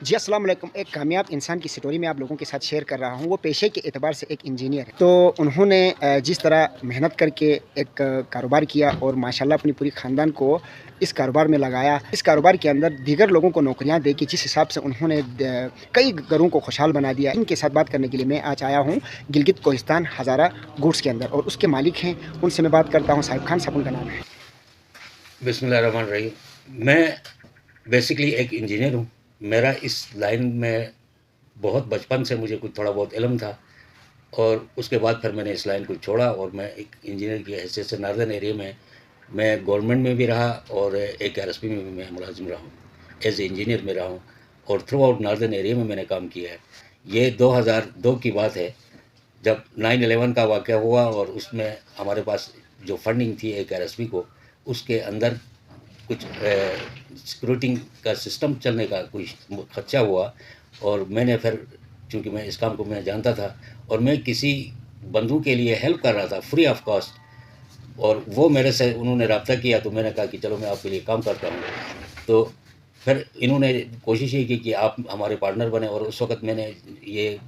जी, अस्सलाम वालेकुम। एक कामयाब इंसान की स्टोरी मैं आप लोगों के साथ शेयर कर रहा हूँ। वो पेशे के एतबार से एक इंजीनियर है। तो उन्होंने जिस तरह मेहनत करके एक कारोबार किया और माशाल्लाह अपनी पूरी ख़ानदान को इस कारोबार में लगाया। इस कारोबार के अंदर दीगर लोगों को नौकरियाँ दे के जिस हिसाब से उन्होंने कई घरों को खुशहाल बना दिया। इनके साथ बात करने के लिए मैं आज आया हूँ गिलगित कोहिस्तान हज़ारा गुड्स के अंदर और उसके मालिक हैं, उनसे मैं बात करता हूँ। साहिब खान साहब उनका नाम है। बिस्मिल्लाहिर्रहमानिर्रहीम। मैं बेसिकली एक इंजीनियर हूँ। मेरा इस लाइन में बहुत बचपन से मुझे कुछ थोड़ा बहुत इल्म था और उसके बाद फिर मैंने इस लाइन को छोड़ा और मैं एक इंजीनियर की हैसियत से नार्दर्न एरिया में मैं गवर्नमेंट में भी रहा और एक आरएसपी में भी मैं मुलाजिम रहा हूँ, एज ए इंजीनियर में रहा हूँ और थ्रू आउट नार्दर्न एरिया में मैंने काम किया है। ये 2002 की बात है जब 9/11 का वाक़या हुआ और उसमें हमारे पास जो फंडिंग थी एक आरएसपी को, उसके अंदर कुछ सिक्योरिटी का सिस्टम चलने का कोई खदशा हुआ और मैंने फिर चूँकि मैं इस काम को मैं जानता था और मैं किसी बंधु के लिए हेल्प कर रहा था फ्री ऑफ कॉस्ट और वो मेरे से उन्होंने रब्ता किया तो मैंने कहा कि चलो मैं आपके लिए काम करता हूँ। तो फिर इन्होंने कोशिश ये की कि आप हमारे पार्टनर बने और उस वक़्त मैंने ये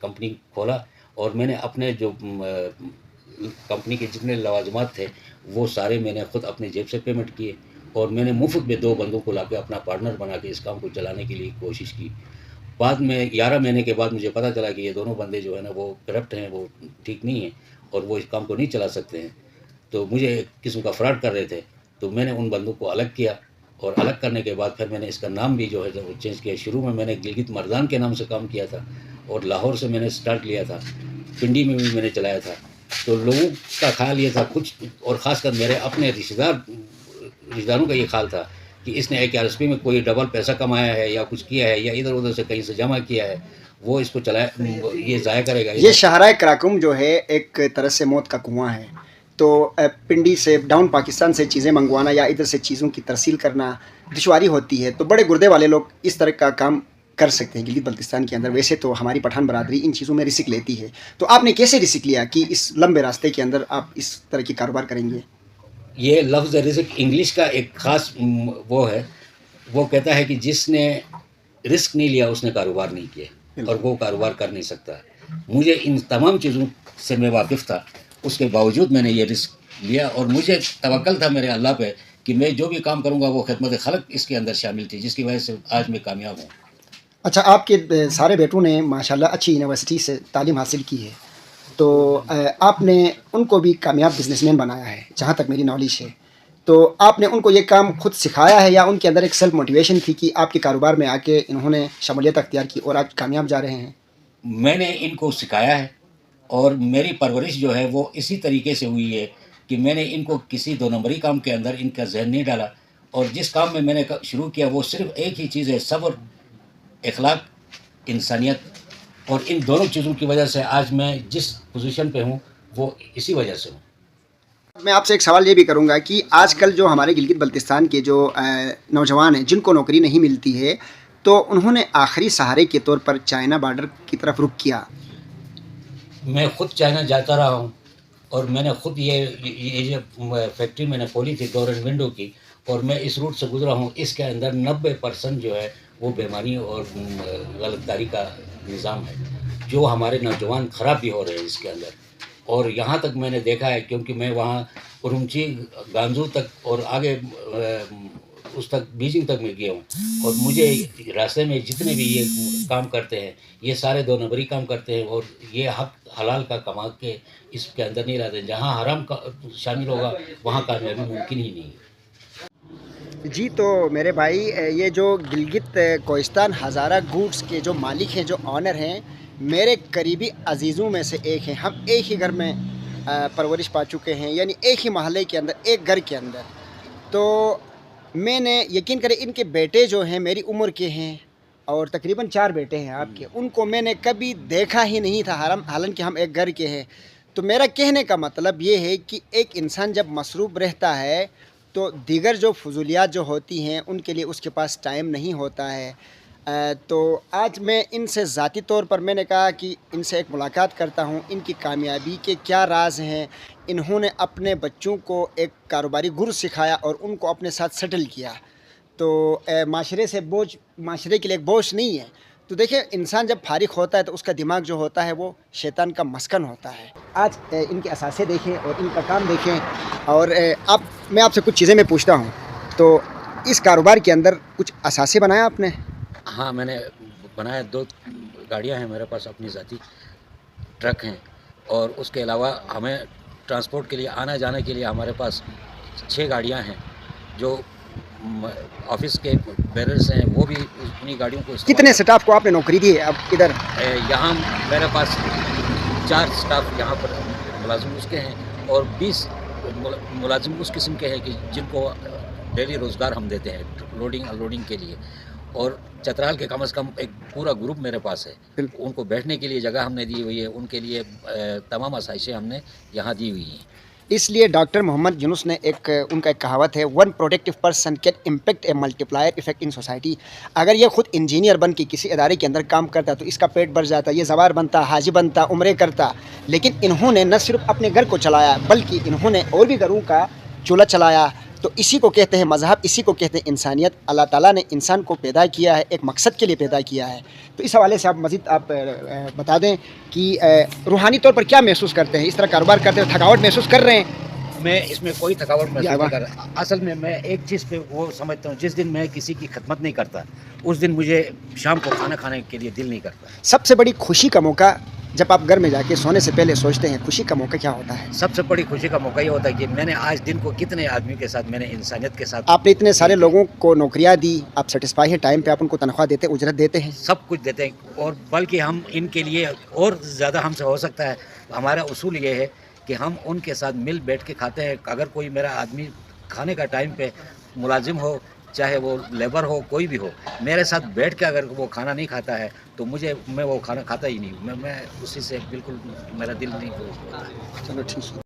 कंपनी खोला और मैंने अपने जो कंपनी के जितने लवाजमात थे वो सारे मैंने ख़ुद अपनी जेब से पेमेंट किए और मैंने मुफ्त में 2 बंदों को लाके अपना पार्टनर बना के इस काम को चलाने के लिए कोशिश की। बाद में 11 महीने के बाद मुझे पता चला कि ये दोनों बंदे जो है ना वो करप्ट हैं, वो ठीक नहीं हैं और वो इस काम को नहीं चला सकते हैं। तो मुझे एक किस्म का फ्रॉड कर रहे थे। तो मैंने उन बंदों को अलग किया और अलग करने के बाद फिर मैंने इसका नाम भी जो है वो चेंज किया। शुरू में मैंने गिलगित मर्दान के नाम से काम किया था और लाहौर से मैंने स्टार्ट लिया था, पिंडी में भी मैंने चलाया था। तो लोगों का ख़्याल ये था कुछ और ख़ासकर मेरे अपने रिश्तेदारों का ये ख्याल था कि इसने एक आरएसपी में कोई डबल पैसा कमाया है या कुछ किया है या इधर उधर से कहीं से जमा किया है, वो इसको चलाए ये ज़ाया करेगा। ये शाहराए कराकुम जो है एक तरह से मौत का कुआं है। तो पिंडी से डाउन पाकिस्तान से चीज़ें मंगवाना या इधर से चीज़ों की तरसील करना दुश्वारी होती है। तो बड़े गुर्दे वाले लोग इस तरह का काम कर सकते हैं गिलगित बल्तिस्तान के अंदर। वैसे तो हमारी पठान बरादरी इन चीज़ों में रिस्क लेती है। तो आपने कैसे रिस्क लिया कि इस लंबे रास्ते के अंदर आप इस तरह की कारोबार करेंगे? ये लफ्ज़ रिस्क इंग्लिश का एक ख़ास वो है, वो कहता है कि जिसने रिस्क नहीं लिया उसने कारोबार नहीं किया और वो कारोबार कर नहीं सकता। मुझे इन तमाम चीज़ों से मैं वाकिफ़ था, उसके बावजूद मैंने ये रिस्क लिया और मुझे तवक्ल था मेरे अल्लाह पे कि मैं जो भी काम करूँगा वो खिदमत खल्क़ इसके अंदर शामिल थी, जिसकी वजह से आज मैं कामयाब हूँ। अच्छा, आपके सारे बेटों ने माशाल्लाह अच्छी यूनिवर्सिटी से तालीम हासिल की है। तो आपने उनको भी कामयाब बिजनेसमैन बनाया है जहाँ तक मेरी नॉलेज है। तो आपने उनको ये काम खुद सिखाया है या उनके अंदर एक सेल्फ मोटिवेशन थी कि आपके कारोबार में आके इन्होंने शमूलियत अख्तियार की और आज कामयाब जा रहे हैं? मैंने इनको सिखाया है और मेरी परवरिश जो है वो इसी तरीके से हुई है कि मैंने इनको किसी 2 नंबरी काम के अंदर इनका ज़हन नहीं डाला और जिस काम में मैंने शुरू किया वो सिर्फ़ एक ही चीज़ है, सब्र, इखलाक, इंसानियत। और इन दोनों चीज़ों की वजह से आज मैं जिस पोजीशन पे हूँ वो इसी वजह से हूँ। मैं आपसे एक सवाल ये भी करूँगा कि आजकल जो हमारे गिलगित बल्तिस्तान के जो नौजवान हैं जिनको नौकरी नहीं मिलती है, तो उन्होंने आखिरी सहारे के तौर पर चाइना बॉर्डर की तरफ रुख किया। मैं ख़ुद चाइना जाता रहा हूँ और मैंने ख़ुद ये जो फैक्ट्री मैंने खोली थी डोर एंड विंडो की और मैं इस रूट से गुज़रा हूँ। इसके अंदर 90% जो है वो बेईमानी और गलतकारी का निज़ाम है, जो हमारे नौजवान ख़राब भी हो रहे हैं इसके अंदर। और यहाँ तक मैंने देखा है क्योंकि मैं वहाँ उरुमची, गांजू तक और आगे उस तक बीजिंग तक मैं गया हूँ और मुझे रास्ते में जितने भी ये काम करते हैं ये सारे 2 नंबरी काम करते हैं और ये हक हलाल का कमा के इसके अंदर नहीं रहते। जहाँ हराम का शामिल होगा वहाँ कामयाबी मुमकिन ही नहीं है। जी, तो मेरे भाई ये जो गिलगित कोहिस्तान हज़ारा गुड्स के जो मालिक हैं, जो ऑनर हैं, मेरे करीबी अजीज़ों में से एक हैं। हम एक ही घर में परवरिश पा चुके हैं, यानी एक ही मोहल्ले के अंदर, एक घर के अंदर। तो मैंने यकीन करें इनके बेटे जो हैं मेरी उम्र के हैं और तकरीबन 4 बेटे हैं आपके। उनको मैंने कभी देखा ही नहीं था हालांकि हम एक घर के हैं। तो मेरा कहने का मतलब ये है कि एक इंसान जब मसरूफ़ रहता है तो दीगर जो फ़ुज़ूलियात जो होती हैं उनके लिए उसके पास टाइम नहीं होता है। तो आज मैं इनसे ज़ाती तौर पर मैंने कहा कि इनसे एक मुलाकात करता हूँ, इनकी कामयाबी के क्या राज़ हैं। इन्होंने अपने बच्चों को एक कारोबारी गुर सिखाया और उनको अपने साथ सेटल किया। تو معاشرے سے بوجھ، معاشرے کے لیے ایک بوجھ نہیں ہے. تو دیکھیں انسان جب فارغ ہوتا ہے تو اس کا دماغ جو ہوتا ہے وہ شیطان کا مسکن ہوتا ہے. آج ان کے اثاثے دیکھیں اور ان کا کام دیکھیں. اور میں آپ سے کچھ چیزیں میں پوچھتا ہوں. تو اس کاروبار کے اندر کچھ اثاثے بنایا آپ نے؟ ہاں میں نے بنایا. 2 گاڑیاں ہیں میرے پاس، اپنی ذاتی ٹرک ہیں، اور اس کے علاوہ ہمیں ٹرانسپورٹ کے لیے آنا جانے کے لیے ہمارے پاس 6 گاڑیاں ہیں. جو آفس کے بیررز ہیں وہ بھی انہیں گاڑیوں کو استعمال کتنے سٹاف کو آپ نے نوکری دی ہے اب ادھر؟ یہاں میرے پاس 4 سٹاف یہاں پر ملازم اس کے ہیں، اور 20 ملازم اس قسم کے ہیں کہ جن کو ڈیلی روزگار ہم دیتے ہیں لوڈنگ انلوڈنگ کے لیے. اور چترال کے کم از کم ایک پورا گروپ میرے پاس ہے. ان کو بیٹھنے کے لیے جگہ ہم نے دی ہوئی ہے، ان کے لیے تمام آسائشیں ہم نے یہاں دی ہوئی ہیں. اس لیے ڈاکٹر محمد یونس نے ان کا ایک کہاوت ہے، one productive person can impact a multiplier effect in society. اگر یہ خود انجینئر بن کے کسی ادارے کے اندر کام کرتا تو اس کا پیٹ بھر جاتا، یہ زوار بنتا، حاجی بنتا، عمرے کرتا. لیکن انہوں نے نہ صرف اپنے گھر کو چلایا بلکہ انہوں نے اور بھی گھروں کا چولہا چلایا. تو اسی کو کہتے ہیں مذہب، اسی کو کہتے ہیں انسانیت. اللہ تعالیٰ نے انسان کو پیدا کیا ہے ایک مقصد کے لیے پیدا کیا ہے. تو اس حوالے سے آپ مزید بتا دیں کہ روحانی طور پر کیا محسوس کرتے ہیں؟ اس طرح کاروبار کرتے ہیں تھکاوٹ محسوس کر رہے ہیں؟ میں اس میں کوئی تھکاوٹ محسوس نہیں کر رہا. اصل میں ایک چیز پہ وہ سمجھتا ہوں، جس دن میں کسی کی خدمت نہیں کرتا اس دن مجھے شام کو کھانا کھانے کے لیے دل نہیں کرتا. سب سے بڑی خوشی کا موقع جب آپ گھر میں جا کے سونے سے پہلے سوچتے ہیں خوشی کا موقع کیا ہوتا ہے؟ سب سے بڑی خوشی کا موقع یہ ہوتا ہے کہ میں نے آج دن کو کتنے آدمیوں کے ساتھ، میں نے انسانیت کے ساتھ، آپ نے اتنے سارے لوگوں کو نوکریاں دی، آپ سیٹسفائی ہیں، ٹائم پہ آپ ان کو تنخواہ دیتے ہیں، اجرت دیتے ہیں؟ سب کچھ دیتے ہیں. اور بلکہ ہم ان کے لیے اور زیادہ ہم سے ہو سکتا ہے. ہمارا اصول یہ ہے کہ ہم ان کے ساتھ مل بیٹھ کے کھاتے ہیں. اگر کوئی میرا آدمی کھانے کا ٹائم پہ ملازم ہو چاہے وہ لیبر ہو کوئی بھی ہو، میرے ساتھ بیٹھ کے اگر وہ کھانا نہیں کھاتا ہے تو میں وہ کھانا کھاتا ہی نہیں ہوں. میں اسی سے بالکل میرا دل نہیں ہوتا. چلو ٹھیک ہے.